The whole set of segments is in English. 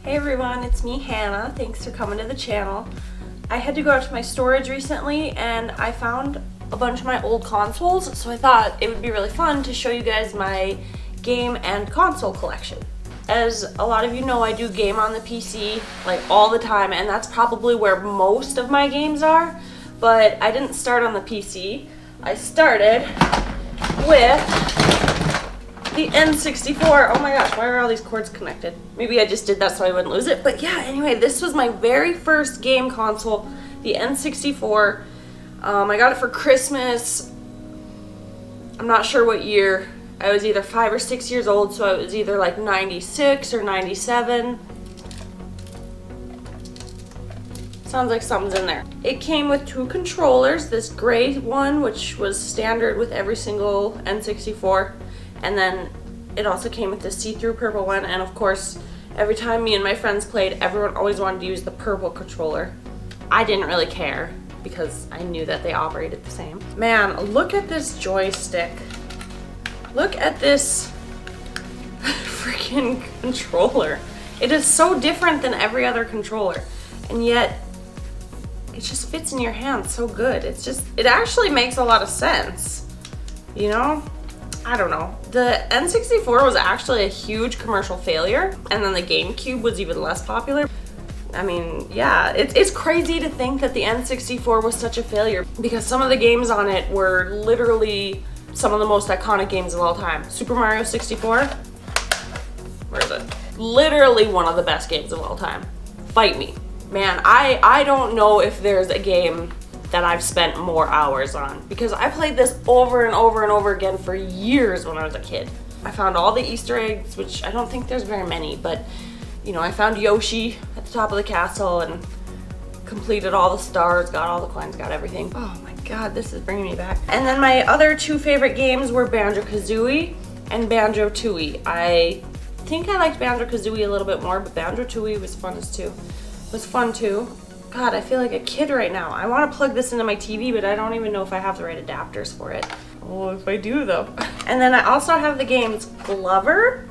Hey everyone, it's me, Hannah. Thanks for coming to the channel. I had to go out to my storage recently and I found a bunch of my old consoles, so I thought it would be really fun to show you guys my game and console collection. As a lot of you know, I do game on the PC like all the time, and that's probably where most of my games are, but I didn't start on the PC. I started with the N64. Oh my gosh, why are all these cords connected? Maybe I just did that so I wouldn't lose it. But yeah, anyway, this was my very first game console, the N64. I got it for Christmas. I'm not sure what year. I was either 5 or 6 years old, so it was either like 96 or 97. Sounds like something's in there. It came with 2 controllers, this gray one, which was standard with every single N64. And then it also came with this see-through purple one, and of course, every time me and my friends played, everyone always wanted to use the purple controller. I didn't really care because I knew that they operated the same. Man, look at this joystick. Look at this freaking controller. It is so different than every other controller, and yet it just fits in your hand so good. It actually makes a lot of sense, you know? I don't know. The N64 was actually a huge commercial failure, and then the GameCube was even less popular. I mean, yeah, it's crazy to think that the N64 was such a failure because some of the games on it were literally some of the most iconic games of all time. Super Mario 64, where is it? Literally one of the best games of all time. Fight me. Man, I don't know if there's a game that I've spent more hours on, because I played this over and over and over again for years when I was a kid. I found all the Easter eggs, which I don't think there's very many, but you know, I found Yoshi at the top of the castle and completed all the stars, got all the coins, got everything. Oh my god, this is bringing me back. And then my other 2 favorite games were Banjo-Kazooie and Banjo-Tooie. I think I liked Banjo-Kazooie a little bit more, but Banjo-Tooie was fun too. God, I feel like a kid right now. I want to plug this into my TV, but I don't even know if I have the right adapters for it. Oh, if I do though. And then I also have the games Glover,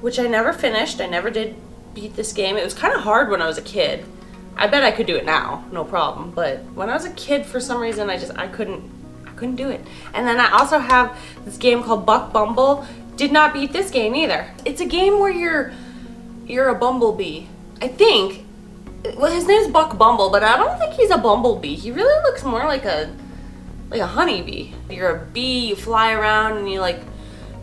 which I never finished. I never did beat this game. It was kind of hard when I was a kid. I bet I could do it now, no problem. But when I was a kid, for some reason, I couldn't do it. And then I also have this game called Buck Bumble. Did not beat this game either. It's a game where you're a bumblebee, I think. Well, his name's Buck Bumble, but I don't think he's a bumblebee. He really looks more like a honeybee. You're a bee, you fly around, and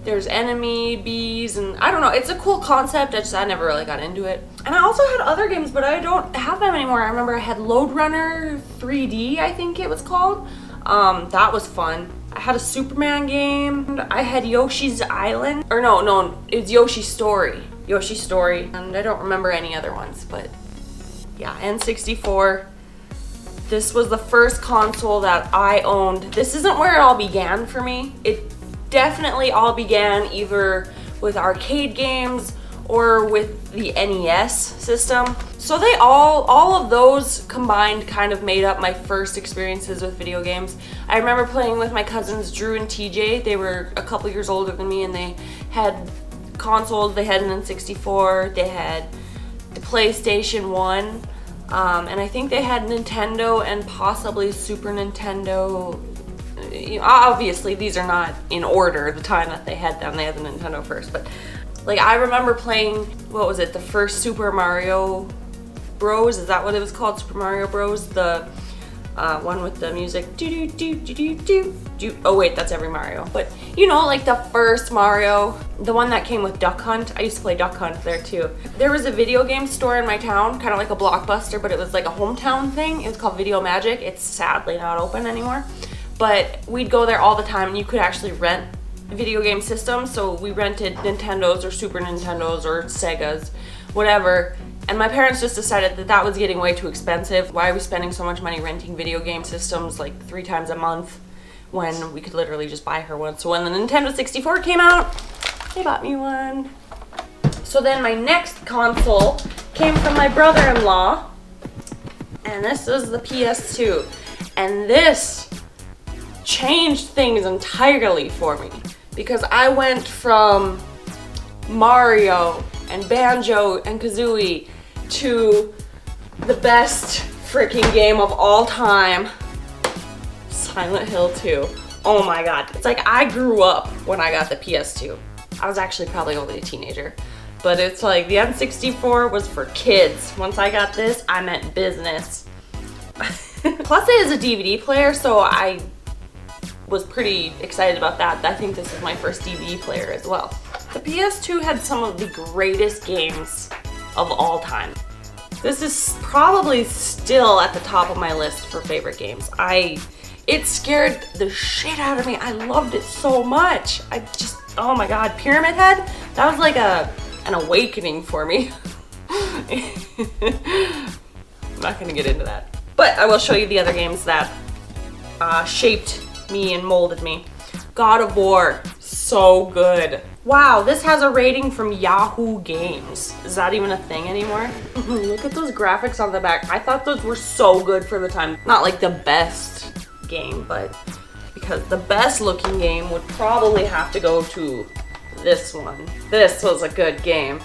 there's enemy bees, and I don't know. It's a cool concept. I never really got into it. And I also had other games, but I don't have them anymore. I remember I had Lode Runner 3D, I think it was called. That was fun. I had a Superman game. I had Yoshi's Island. Or no, it was Yoshi's Story. Yoshi's Story. And I don't remember any other ones, but yeah, N64. This was the first console that I owned. This isn't where it all began for me. It definitely all began either with arcade games or with the NES system. So they all of those combined kind of made up my first experiences with video games. I remember playing with my cousins Drew and TJ. They were a couple years older than me, and they had consoles. They had an N64, they had the PlayStation 1, and I think they had Nintendo and possibly Super Nintendo. Obviously these are not in order, the time that they had them. They had the Nintendo first, but I remember playing, what was it, the first Super Mario Bros, is that what it was called? Super Mario Bros, the one with the music, oh wait, that's every Mario, but you know, the first Mario, the one that came with Duck Hunt. I used to play Duck Hunt there too. There was a video game store in my town, kind of like a Blockbuster, but it was like a hometown thing. It was called Video Magic. It's sadly not open anymore, but we'd go there all the time, and you could actually rent video game systems. So we rented Nintendos or Super Nintendos or Segas, whatever. And my parents just decided that that was getting way too expensive. Why are we spending so much money renting video game systems 3 times a month when we could literally just buy her one? So when the Nintendo 64 came out, they bought me one. So then my next console came from my brother-in-law, and this is the PS2. And this changed things entirely for me, because I went from Mario and Banjo and Kazooie to the best freaking game of all time, Silent Hill 2. Oh my god. It's like I grew up when I got the PS2. I was actually probably only a teenager. But it's like the N64 was for kids. Once I got this, I meant business. Plus it is a DVD player, so I was pretty excited about that. I think this is my first DVD player as well. The PS2 had some of the greatest games of all time. This is probably still at the top of my list for favorite games. It scared the shit out of me. I loved it so much. Oh my god, Pyramid Head? That was like an awakening for me. I'm not gonna get into that. But I will show you the other games that shaped me and molded me. God of War, so good. Wow, this has a rating from Yahoo Games. Is that even a thing anymore? Look at those graphics on the back. I thought those were so good for the time. Not like the best game, but because the best looking game would probably have to go to this one. This was a good game.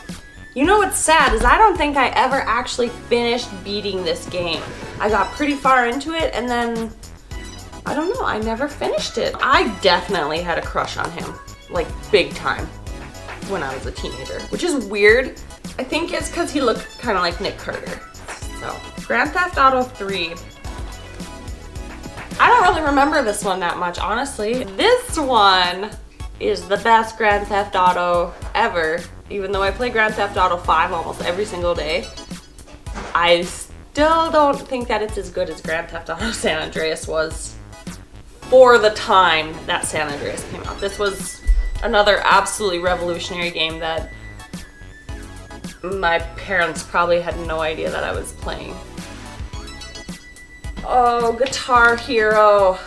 You know what's sad is I don't think I ever actually finished beating this game. I got pretty far into it and then, I don't know, I never finished it. I definitely had a crush on him, like big time, when I was a teenager, which is weird. I think it's because he looked kind of like Nick Carter. So, Grand Theft Auto 3. I don't really remember this one that much, honestly. This one is the best Grand Theft Auto ever. Even though I play Grand Theft Auto 5 almost every single day, I still don't think that it's as good as Grand Theft Auto San Andreas was for the time that San Andreas came out. This was another absolutely revolutionary game that my parents probably had no idea that I was playing. Oh, Guitar Hero.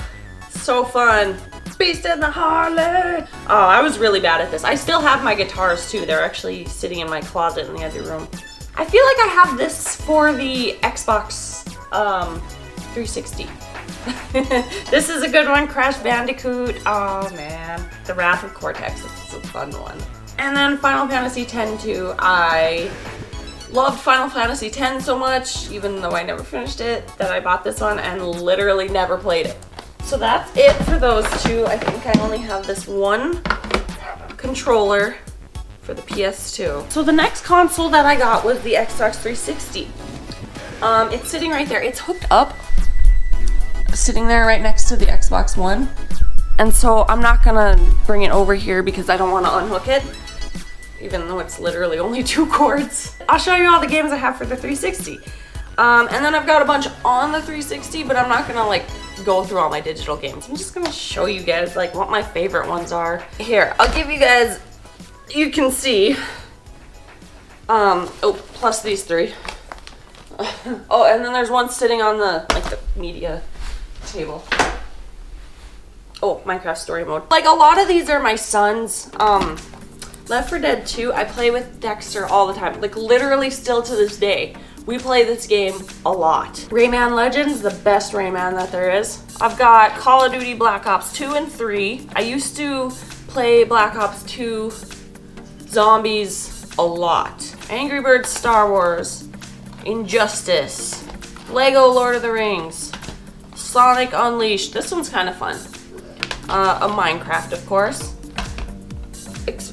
So fun. Beast in the Harley. Oh, I was really bad at this. I still have my guitars too. They're actually sitting in my closet in the other room. I feel like I have this for the Xbox 360. This is a good one. Crash Bandicoot. Oh man. The Wrath of Cortex. This is a fun one. And then Final Fantasy X too. I loved Final Fantasy X so much, even though I never finished it, that I bought this one and literally never played it. So that's it for those two. I think I only have this one controller for the PS2. So the next console that I got was the Xbox 360. It's sitting right there. It's hooked up, sitting there right next to the Xbox One. And so I'm not gonna bring it over here because I don't want to unhook it, even though it's literally only 2 cords. I'll show you all the games I have for the 360. And then I've got a bunch on the 360, but I'm not gonna like go through all my digital games. I'm just gonna show you guys like what my favorite ones are. Here, I'll give you guys, you can see, oh, plus these 3. Oh, and then there's one sitting on the, like the media table. Oh, Minecraft Story Mode. Like a lot of these are my son's. Left 4 Dead 2, I play with Dexter all the time. Like literally still to this day. We play this game a lot. Rayman Legends, the best Rayman that there is. I've got Call of Duty Black Ops 2 and 3. I used to play Black Ops 2 Zombies a lot. Angry Birds Star Wars, Injustice, Lego Lord of the Rings, Sonic Unleashed. This one's kind of fun. A Minecraft, of course.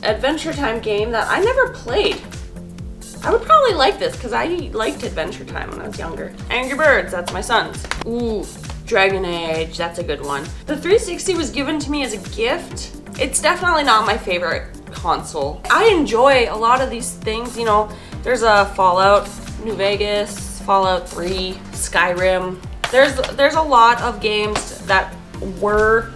Adventure Time game that I never played. I would probably like this because I liked Adventure Time when I was younger. Angry Birds, that's my son's. Ooh, Dragon Age, that's a good one. The 360 was given to me as a gift. It's definitely not my favorite console. I enjoy a lot of these things, you know. There's a Fallout New Vegas, Fallout 3, Skyrim. There's a lot of games that were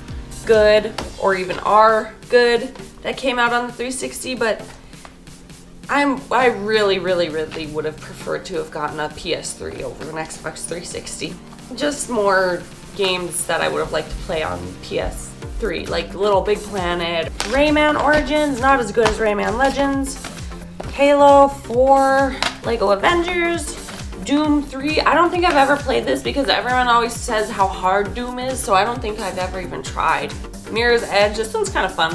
good or even are good that came out on the 360, but I really would have preferred to have gotten a PS3 over an Xbox 360. Just more games that I would have liked to play on PS3, like Little Big Planet, Rayman Origins, not as good as Rayman Legends, Halo 4, Lego Avengers, Doom 3. I don't think I've ever played this because everyone always says how hard Doom is, so I don't think I've ever even tried. Mirror's Edge, this one's kind of fun.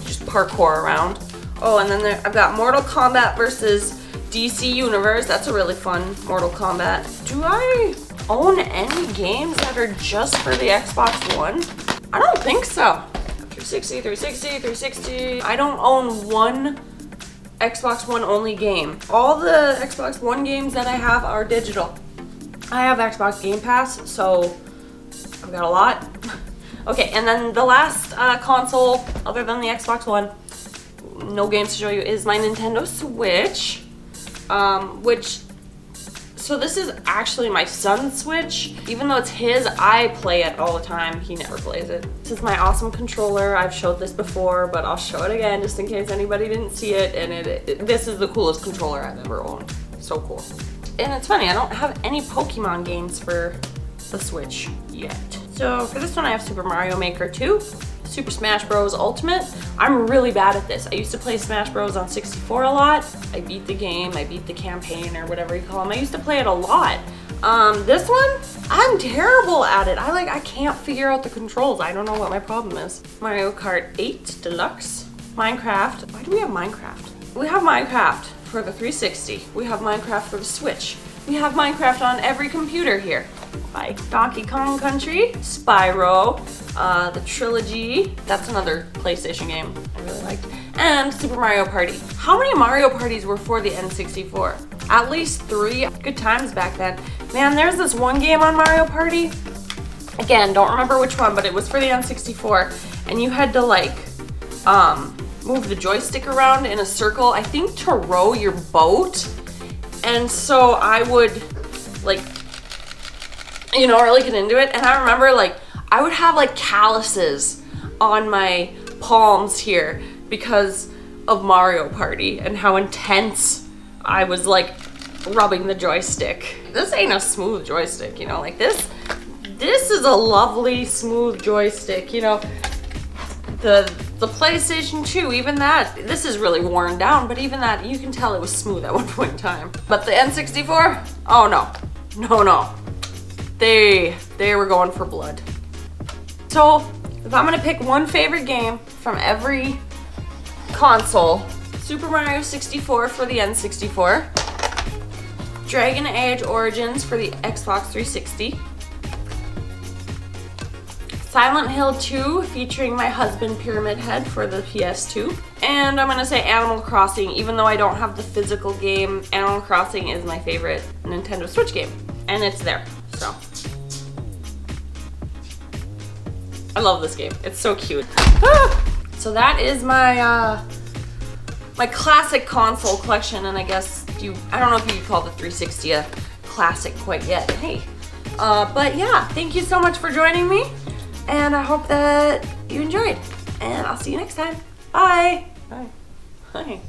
Just parkour around. Oh, and then I've got Mortal Kombat versus DC Universe. That's a really fun Mortal Kombat. Do I own any games that are just for the Xbox One? I don't think so. 360, 360, 360. I don't own one Xbox One only game. All the Xbox One games that I have are digital. I have Xbox Game Pass, so I've got a lot. Okay, and then the last console, other than the Xbox One, no games to show you, is my Nintendo Switch, so this is actually my son's Switch. Even though it's his, I play it all the time. He never plays it. This is my awesome controller. I've showed this before, but I'll show it again just in case anybody didn't see it. And this is the coolest controller I've ever owned. So cool. And it's funny, I don't have any Pokemon games for the Switch yet. So for this one, I have Super Mario Maker 2, Super Smash Bros. Ultimate. I'm really bad at this. I used to play Smash Bros. On 64 a lot. I beat the game, I beat the campaign, or whatever you call them. I used to play it a lot. This one, I'm terrible at it. I can't figure out the controls. I don't know what my problem is. Mario Kart 8 Deluxe. Minecraft. Why do we have Minecraft? We have Minecraft for the 360. We have Minecraft for the Switch. We have Minecraft on every computer here. Like Donkey Kong Country, Spyro, the Trilogy. That's another PlayStation game I really liked. And Super Mario Party. How many Mario Parties were for the N64? At least 3. Good times back then. Man, there's this one game on Mario Party. Again, don't remember which one, but it was for the N64. And you had to move the joystick around in a circle, I think to row your boat. And so I would really get into it. And I remember I would have calluses on my palms here because of Mario Party and how intense I was rubbing the joystick. This ain't a smooth joystick, this is a lovely smooth joystick, The PlayStation 2, even that, this is really worn down, but even that, you can tell it was smooth at one point in time. But the N64, oh no. They were going for blood. So, if I'm gonna pick one favorite game from every console, Super Mario 64 for the N64, Dragon Age Origins for the Xbox 360, Silent Hill 2 featuring my husband Pyramid Head for the PS2. And I'm gonna say Animal Crossing. Even though I don't have the physical game, Animal Crossing is my favorite Nintendo Switch game. And it's there, so. I love this game, it's so cute. So that is my my classic console collection, and I guess I don't know if you could call the 360 a classic quite yet, hey. But yeah, thank you so much for joining me. And I hope that you enjoyed. And I'll see you next time. Bye. Bye. Bye.